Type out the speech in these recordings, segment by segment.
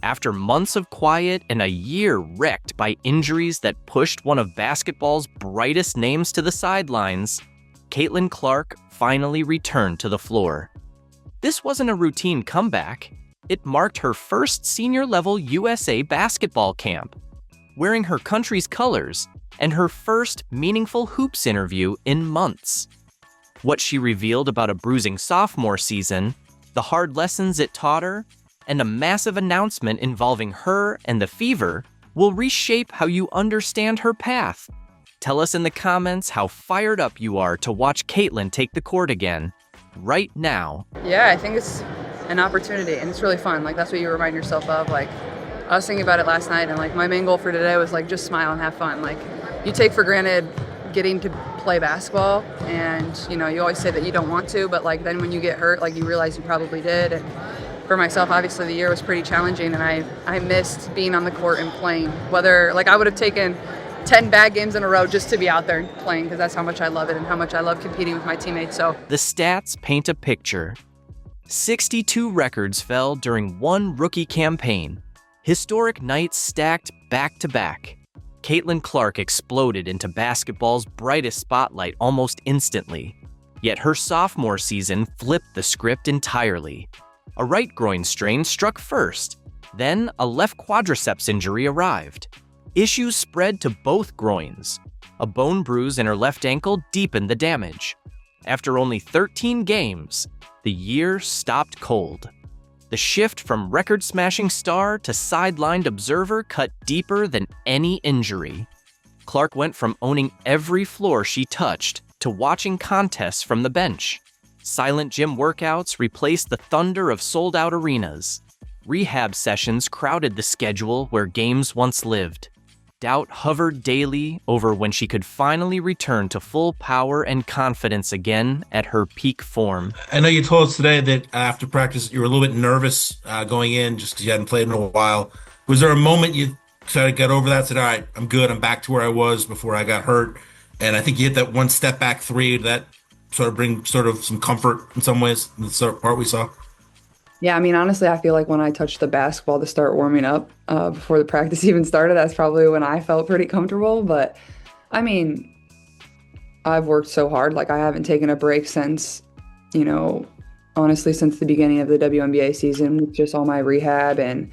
After months of quiet and a year wrecked by injuries that pushed one of basketball's brightest names to the sidelines, Caitlin Clark finally returned to the floor. This wasn't a routine comeback. It marked her first senior-level USA basketball camp, wearing her country's colors, and her first meaningful hoops interview in months. What she revealed about a bruising sophomore season, the hard lessons it taught her, and a massive announcement involving her and the Fever will reshape how you understand her path. Tell us in the comments how fired up you are to watch Caitlin take the court again, right now. Yeah, I think it's an opportunity, and it's really fun. Like, that's what you remind yourself of. Like, I was thinking about it last night, and like my main goal for today was like just smile and have fun. Like, you take for granted getting to play basketball, and you always say that you don't want to, but like then when you get hurt, like you realize you probably did. And for myself, obviously the year was pretty challenging, and I missed being on the court and playing. Whether like I would have taken 10 bad games in a row just to be out there and playing, because that's how much I love it and how much I love competing with my teammates. So the stats paint a picture. 62 records fell during one rookie campaign. Historic nights stacked back to back. Caitlin Clark exploded into basketball's brightest spotlight almost instantly. Yet her sophomore season flipped the script entirely. A right groin strain struck first. Then a left quadriceps injury arrived. Issues spread to both groins. A bone bruise in her left ankle deepened the damage. After only 13 games, the year stopped cold. The shift from record-smashing star to sidelined observer cut deeper than any injury. Clark went from owning every floor she touched to watching contests from the bench. Silent gym workouts replaced the thunder of sold-out arenas. Rehab sessions crowded the schedule where games once lived. Doubt hovered daily over when she could finally return to full power and confidence again at her peak form. I know you told us today that after practice you were a little bit nervous going in just because you hadn't played in a while. Was there a moment you tried to get over that, said, all right, I'm good, I'm back to where I was before I got hurt? And I think you hit that one step back three that bring some comfort in some ways in the sort of part we saw. yeah, I mean, honestly, I feel like when I touched the basketball to start warming up before the practice even started, that's probably when I felt pretty comfortable. But I mean, I've worked so hard. Like, I haven't taken a break since, honestly, since the beginning of the WNBA season, with just all my rehab and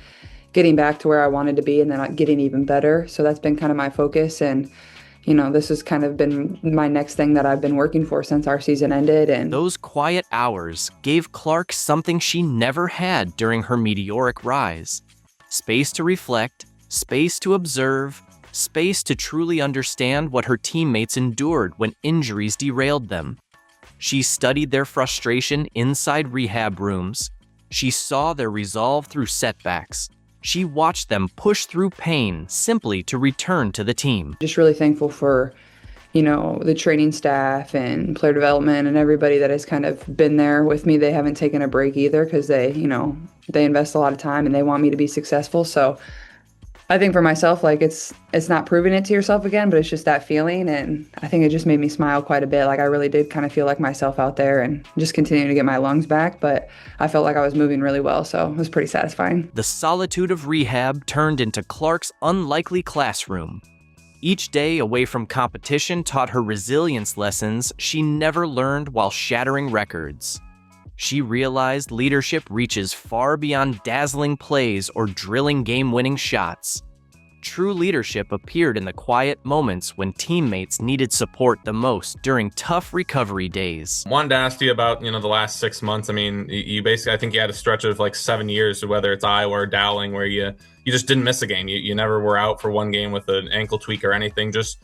getting back to where I wanted to be and then getting even better. So that's been kind of my focus. And this has kind of been my next thing that I've been working for since our season ended. And those quiet hours gave Clark something she never had during her meteoric rise. Space to reflect, space to observe, space to truly understand what her teammates endured when injuries derailed them. She studied their frustration inside rehab rooms. She saw their resolve through setbacks. She watched them push through pain simply to return to the team. Just really thankful for, the training staff and player development and everybody that has kind of been there with me. They haven't taken a break either because they invest a lot of time and they want me to be successful. So I think for myself, like it's not proving it to yourself again, but it's just that feeling. And I think it just made me smile quite a bit. Like, I really did kind of feel like myself out there and just continuing to get my lungs back. But I felt like I was moving really well. So it was pretty satisfying. The solitude of rehab turned into Clark's unlikely classroom. Each day away from competition taught her resilience lessons she never learned while shattering records. She realized leadership reaches far beyond dazzling plays or drilling game-winning shots. True leadership appeared in the quiet moments when teammates needed support the most during tough recovery days. Wanted to ask you about, the last 6 months. I mean, you basically, I think you had a stretch of like 7 years, whether it's Iowa or Dowling, where you just didn't miss a game. You never were out for one game with an ankle tweak or anything. Just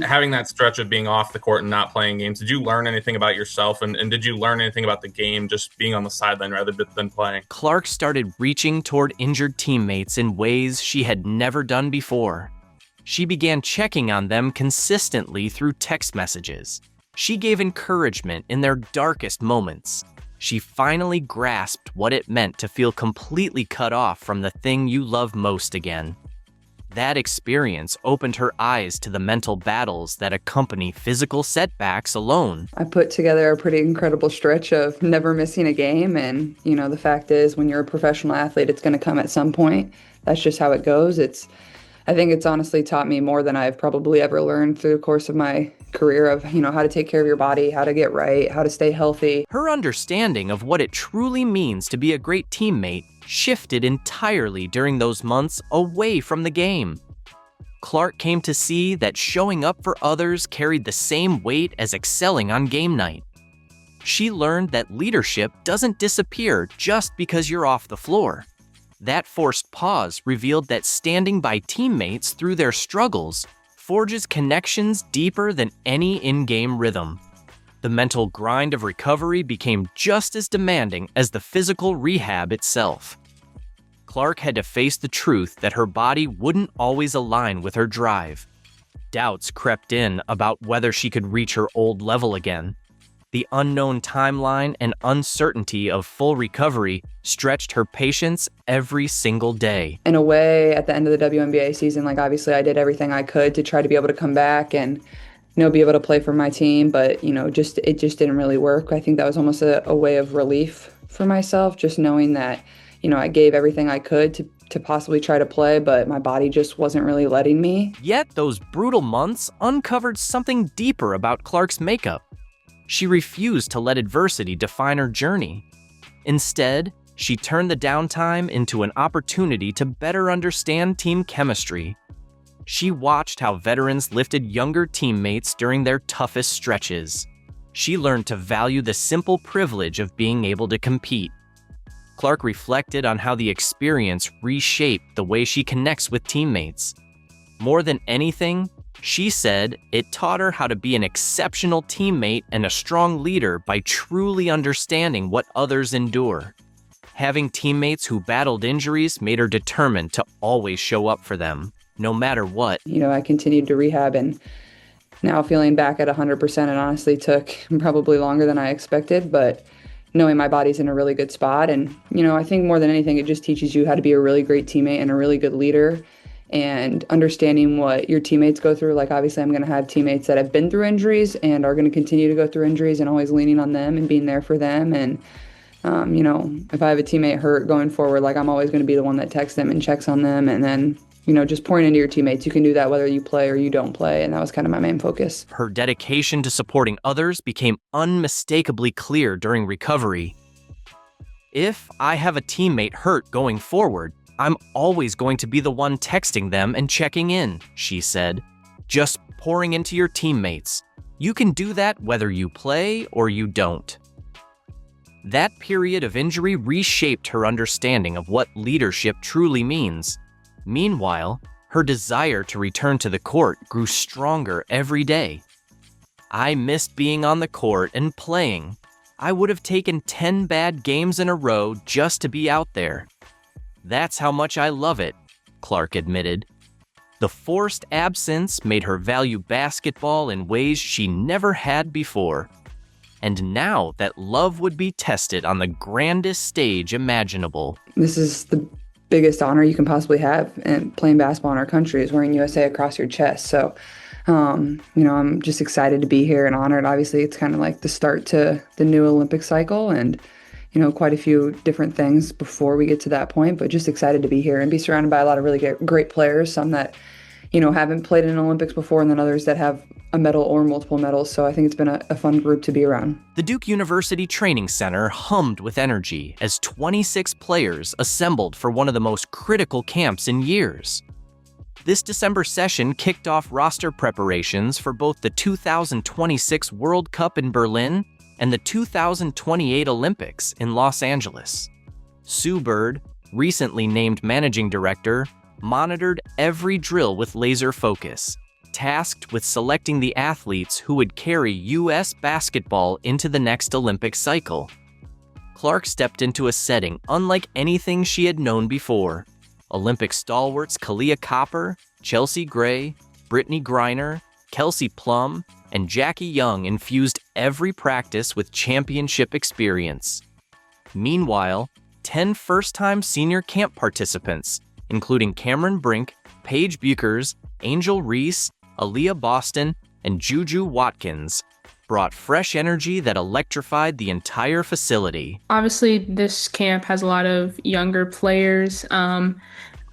having that stretch of being off the court and not playing games, did you learn anything about yourself? And did you learn anything about the game just being on the sideline rather than playing? Clark started reaching toward injured teammates in ways she had never done before. She began checking on them consistently through text messages. She gave encouragement in their darkest moments. She finally grasped what it meant to feel completely cut off from the thing you love most again. That experience opened her eyes to the mental battles that accompany physical setbacks alone. I put together a pretty incredible stretch of never missing a game. And, the fact is, when you're a professional athlete, it's going to come at some point. That's just how it goes. I think it's honestly taught me more than I've probably ever learned through the course of my career of, how to take care of your body, how to get right, how to stay healthy. Her understanding of what it truly means to be a great teammate shifted entirely during those months away from the game. Clark came to see that showing up for others carried the same weight as excelling on game night. She learned that leadership doesn't disappear just because you're off the floor. That forced pause revealed that standing by teammates through their struggles forges connections deeper than any in-game rhythm. The mental grind of recovery became just as demanding as the physical rehab itself. Clark had to face the truth that her body wouldn't always align with her drive. Doubts crept in about whether she could reach her old level again. The unknown timeline and uncertainty of full recovery stretched her patience every single day. In a way, at the end of the WNBA season, obviously I did everything I could to try to be able to come back and, be able to play for my team, but, it just didn't really work. I think that was almost a way of relief for myself, just knowing that, I gave everything I could to possibly try to play, but my body just wasn't really letting me. Yet those brutal months uncovered something deeper about Clark's makeup. She refused to let adversity define her journey. Instead, she turned the downtime into an opportunity to better understand team chemistry. She watched how veterans lifted younger teammates during their toughest stretches. She learned to value the simple privilege of being able to compete. Clark reflected on how the experience reshaped the way she connects with teammates. More than anything, she said it taught her how to be an exceptional teammate and a strong leader by truly understanding what others endure. Having teammates who battled injuries made her determined to always show up for them, no matter what. I continued to rehab, and now feeling back at 100%, it honestly took probably longer than I expected, but knowing my body's in a really good spot. And, I think more than anything, it just teaches you how to be a really great teammate and a really good leader, and understanding what your teammates go through. Obviously, I'm going to have teammates that have been through injuries and are going to continue to go through injuries, and always leaning on them and being there for them. And, if I have a teammate hurt going forward, I'm always going to be the one that texts them and checks on them. And then, just pouring into your teammates. You can do that whether you play or you don't play. And that was kind of my main focus. Her dedication to supporting others became unmistakably clear during recovery. If I have a teammate hurt going forward, I'm always going to be the one texting them and checking in, she said. Just pouring into your teammates. You can do that whether you play or you don't. That period of injury reshaped her understanding of what leadership truly means. Meanwhile, her desire to return to the court grew stronger every day. I missed being on the court and playing. I would have taken 10 bad games in a row just to be out there. That's how much I love it, Clark admitted. The forced absence made her value basketball in ways she never had before. And now that love would be tested on the grandest stage imaginable. This is the biggest honor you can possibly have, and playing basketball in our country is wearing USA across your chest. So, I'm just excited to be here and honored. Obviously, it's kind of like the start to the new Olympic cycle, and quite a few different things before we get to that point, but just excited to be here and be surrounded by a lot of really great players, some that, haven't played in Olympics before, and then others that have a medal or multiple medals. So I think it's been a fun group to be around. The Duke University Training Center hummed with energy as 26 players assembled for one of the most critical camps in years. This December session kicked off roster preparations for both the 2026 World Cup in Berlin and the 2028 Olympics in Los Angeles. Sue Bird, recently named managing director, monitored every drill with laser focus, tasked with selecting the athletes who would carry U.S. basketball into the next Olympic cycle. Clark stepped into a setting unlike anything she had known before. Olympic stalwarts Kalia Copper, Chelsea Gray, Brittany Griner, Kelsey Plum, and Jackie Young infused every practice with championship experience. Meanwhile, 10 first-time senior camp participants, including Cameron Brink, Paige Buchers, Angel Reese, Aaliyah Boston, and Juju Watkins brought fresh energy that electrified the entire facility. Obviously, this camp has a lot of younger players.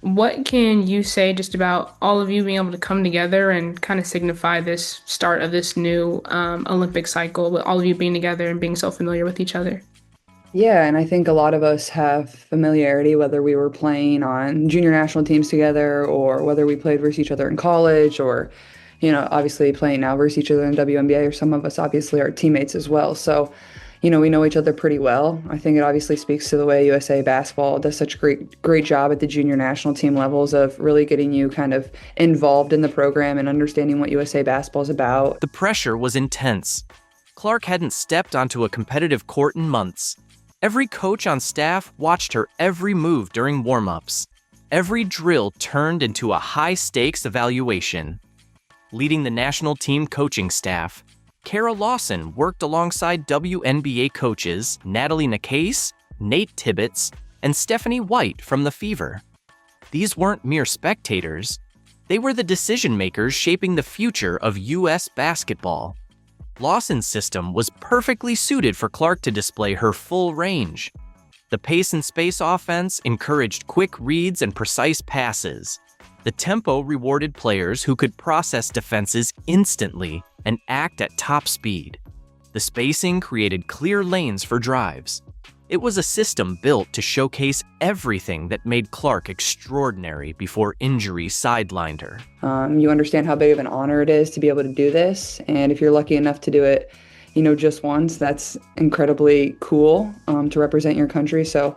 What can you say just about all of you being able to come together and kind of signify this start of this new Olympic cycle, with all of you being together and being so familiar with each other? Yeah, and I think a lot of us have familiarity, whether we were playing on junior national teams together or whether we played versus each other in college or, obviously playing now versus each other in WNBA, or some of us obviously are teammates as well. So, we know each other pretty well. I think it obviously speaks to the way USA Basketball does such a great job at the junior national team levels of really getting you kind of involved in the program and understanding what USA Basketball is about. The pressure was intense. Clark hadn't stepped onto a competitive court in months. Every coach on staff watched her every move during warm-ups. Every drill turned into a high-stakes evaluation. Leading the national team coaching staff, Kara Lawson worked alongside WNBA coaches Natalie Nakase, Nate Tibbetts, and Stephanie White from the Fever. These weren't mere spectators. They were the decision-makers shaping the future of U.S. basketball. Lawson's system was perfectly suited for Clark to display her full range. The pace and space offense encouraged quick reads and precise passes. The tempo rewarded players who could process defenses instantly and act at top speed. The spacing created clear lanes for drives. It was a system built to showcase everything that made Clark extraordinary before injury sidelined her. You understand how big of an honor it is to be able to do this, and if you're lucky enough to do it, just once, that's incredibly cool to represent your country. So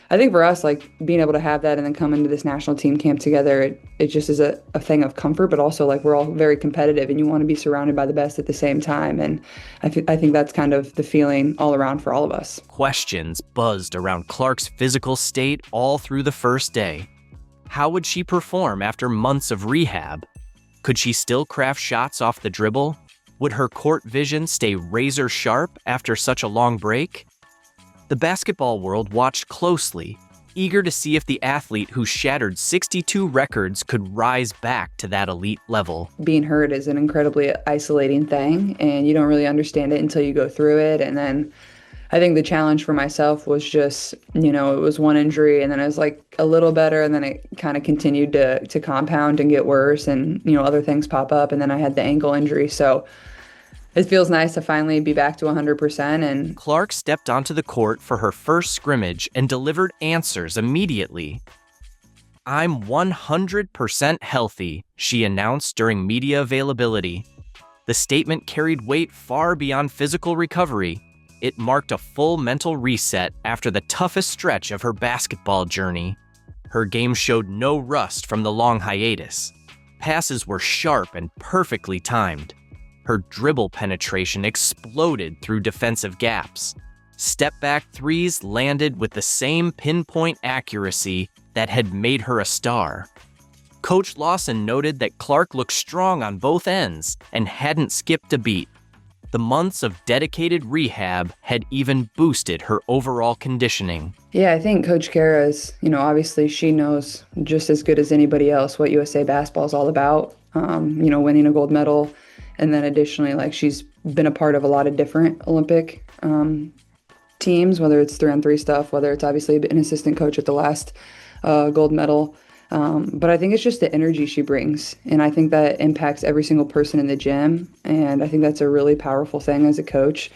I think for us, like being able to have that and then come into this national team camp together, it just is a thing of comfort, but also like we're all very competitive and you want to be surrounded by the best at the same time. And I think that's kind of the feeling all around for all of us. Questions buzzed around Clark's physical state all through the first day. How would she perform after months of rehab? Could she still craft shots off the dribble? Would her court vision stay razor sharp after such a long break? The basketball world watched closely, eager to see if the athlete who shattered 62 records could rise back to that elite level. Being hurt is an incredibly isolating thing, and you don't really understand it until you go through it. And then I think the challenge for myself was just, it was one injury, and then I was like a little better, and then it kind of continued to compound and get worse, and, other things pop up, and then I had the ankle injury. So it feels nice to finally be back to 100%. And Clark stepped onto the court for her first scrimmage and delivered answers immediately. "I'm 100% healthy," she announced during media availability. The statement carried weight far beyond physical recovery. It marked a full mental reset after the toughest stretch of her basketball journey. Her game showed no rust from the long hiatus. Passes were sharp and perfectly timed. Her dribble penetration exploded through defensive gaps. Step-back threes landed with the same pinpoint accuracy that had made her a star. Coach Lawson noted that Clark looked strong on both ends and hadn't skipped a beat. The months of dedicated rehab had even boosted her overall conditioning. Yeah, I think Coach Kara is, obviously she knows just as good as anybody else what USA Basketball is all about, winning a gold medal. And then additionally, like she's been a part of a lot of different Olympic teams, whether it's 3-on-3 stuff, whether it's obviously an assistant coach at the last gold medal. But I think it's just the energy she brings. And I think that impacts every single person in the gym. And I think that's a really powerful thing as a coach.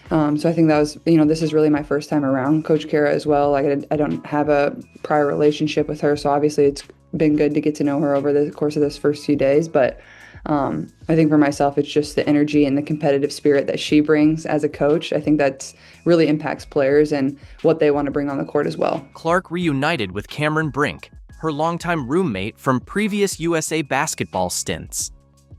So I think that was, this is really my first time around Coach Kara as well. Like I don't have a prior relationship with her. So obviously it's been good to get to know her over the course of this first few days. But I think for myself, it's just the energy and the competitive spirit that she brings as a coach. I think that really impacts players and what they want to bring on the court as well. Clark reunited with Cameron Brink, her longtime roommate from previous USA Basketball stints.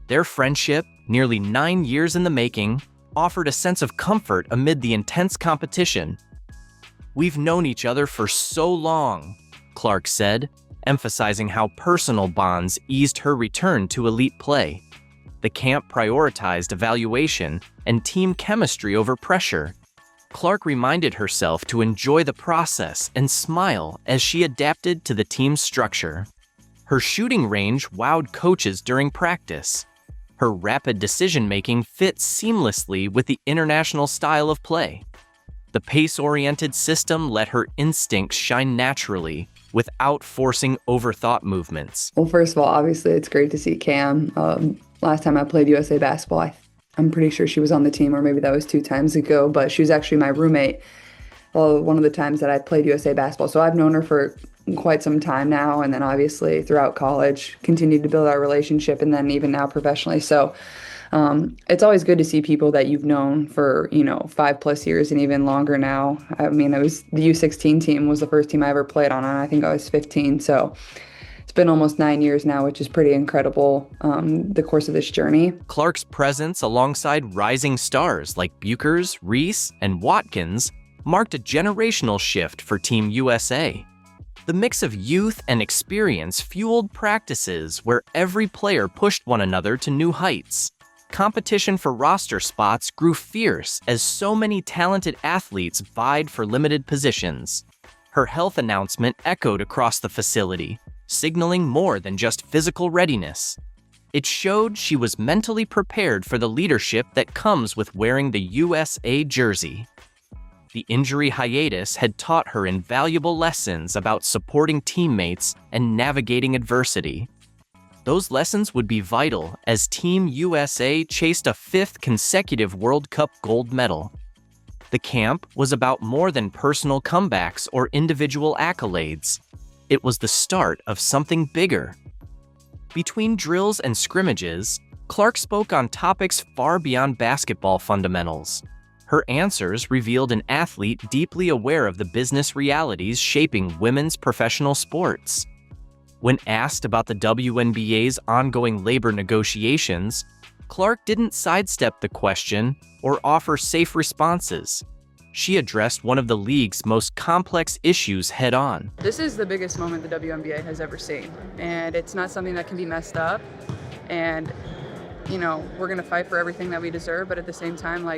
Their friendship, nearly 9 years in the making, offered a sense of comfort amid the intense competition. "We've known each other for so long," Clark said, emphasizing how personal bonds eased her return to elite play. The camp prioritized evaluation and team chemistry over pressure. Clark reminded herself to enjoy the process and smile as she adapted to the team's structure. Her shooting range wowed coaches during practice. Her rapid decision-making fits seamlessly with the international style of play. The pace-oriented system let her instincts shine naturally without forcing overthought movements. Well, first of all, obviously, it's great to see Cam. Last time I played USA basketball, I'm pretty sure she was on the team, or maybe that was 2 times ago, but she was actually my roommate one of the times that I played USA basketball. So I've known her for quite some time now, and then obviously throughout college, continued to build our relationship, and then even now professionally. So it's always good to see people that you've known for, 5+ years and even longer now. I mean, it was the U16 team was the first team I ever played on, and I think I was 15. So it's been almost 9 years now, which is pretty incredible, the course of this journey. Clark's presence alongside rising stars like Buchers, Reese, and Watkins marked a generational shift for Team USA. The mix of youth and experience fueled practices where every player pushed one another to new heights. Competition for roster spots grew fierce as so many talented athletes vied for limited positions. Her health announcement echoed across the facility, signaling more than just physical readiness. It showed she was mentally prepared for the leadership that comes with wearing the USA jersey. The injury hiatus had taught her invaluable lessons about supporting teammates and navigating adversity. Those lessons would be vital as Team USA chased a 5th consecutive World Cup gold medal. The camp was about more than personal comebacks or individual accolades. It was the start of something bigger. Between drills and scrimmages, Clark spoke on topics far beyond basketball fundamentals. Her answers revealed an athlete deeply aware of the business realities shaping women's professional sports. When asked about the WNBA's ongoing labor negotiations, Clark didn't sidestep the question or offer safe responses. She addressed one of the league's most complex issues head-on. This is the biggest moment the WNBA has ever seen, and it's not something that can be messed up. And, we're going to fight for everything that we deserve, but at the same time,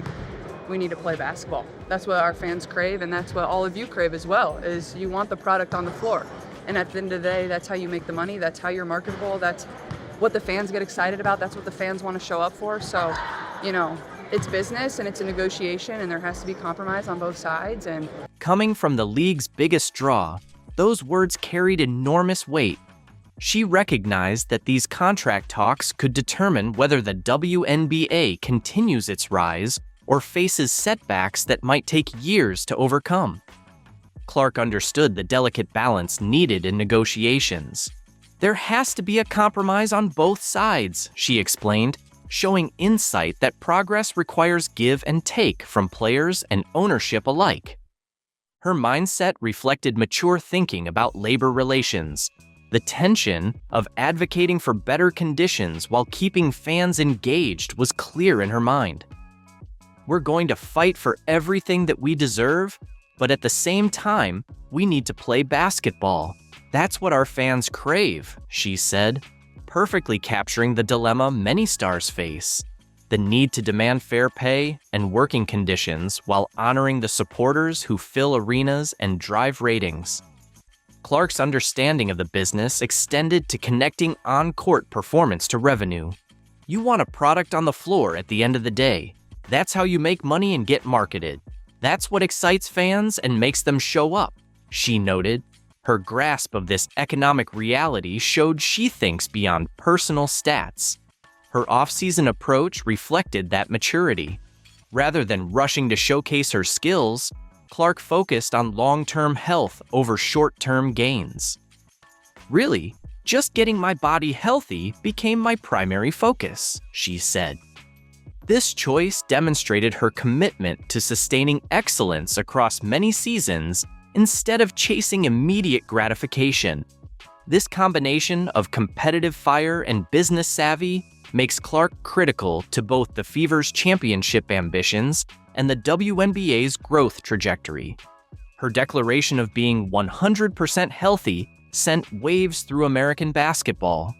we need to play basketball. That's what our fans crave, and that's what all of you crave as well, is you want the product on the floor. And at the end of the day, that's how you make the money, that's how you're marketable, that's what the fans get excited about, that's what the fans want to show up for. So, it's business and it's a negotiation, and there has to be compromise on both sides. And coming from the league's biggest draw, those words carried enormous weight. She recognized that these contract talks could determine whether the WNBA continues its rise or faces setbacks that might take years to overcome. Clark understood the delicate balance needed in negotiations. There has to be a compromise on both sides, she explained, showing insight that progress requires give and take from players and ownership alike. Her mindset reflected mature thinking about labor relations, the tension of advocating for better conditions while keeping fans engaged was clear in her mind. We're going to fight for everything that we deserve, but at the same time, we need to play basketball. That's what our fans crave, she said, perfectly capturing the dilemma many stars face: the need to demand fair pay and working conditions while honoring the supporters who fill arenas and drive ratings. Clark's understanding of the business extended to connecting on-court performance to revenue. You want a product on the floor at the end of the day. That's how you make money and get marketed. That's what excites fans and makes them show up, she noted. Her grasp of this economic reality showed she thinks beyond personal stats. Her off-season approach reflected that maturity. Rather than rushing to showcase her skills, Clark focused on long-term health over short-term gains. Really, just getting my body healthy became my primary focus, she said. This choice demonstrated her commitment to sustaining excellence across many seasons instead of chasing immediate gratification. This combination of competitive fire and business savvy makes Clark critical to both the Fever's championship ambitions and the WNBA's growth trajectory. Her declaration of being 100% healthy sent waves through American basketball.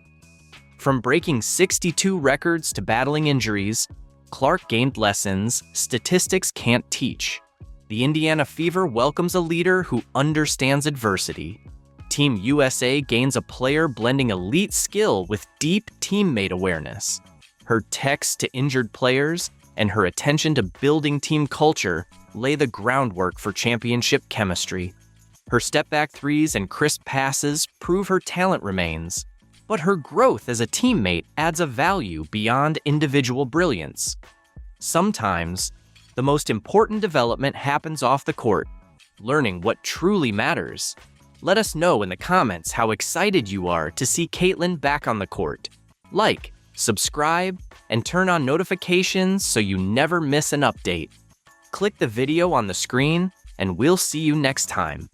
From breaking 62 records to battling injuries, Clark gained lessons statistics can't teach. The Indiana Fever welcomes a leader who understands adversity. Team USA gains a player blending elite skill with deep teammate awareness. Her texts to injured players and her attention to building team culture lay the groundwork for championship chemistry. Her step-back threes and crisp passes prove her talent remains, but her growth as a teammate adds a value beyond individual brilliance. Sometimes, the most important development happens off the court, learning what truly matters. Let us know in the comments how excited you are to see Caitlin back on the court. Like, subscribe, and turn on notifications so you never miss an update. Click the video on the screen, and we'll see you next time.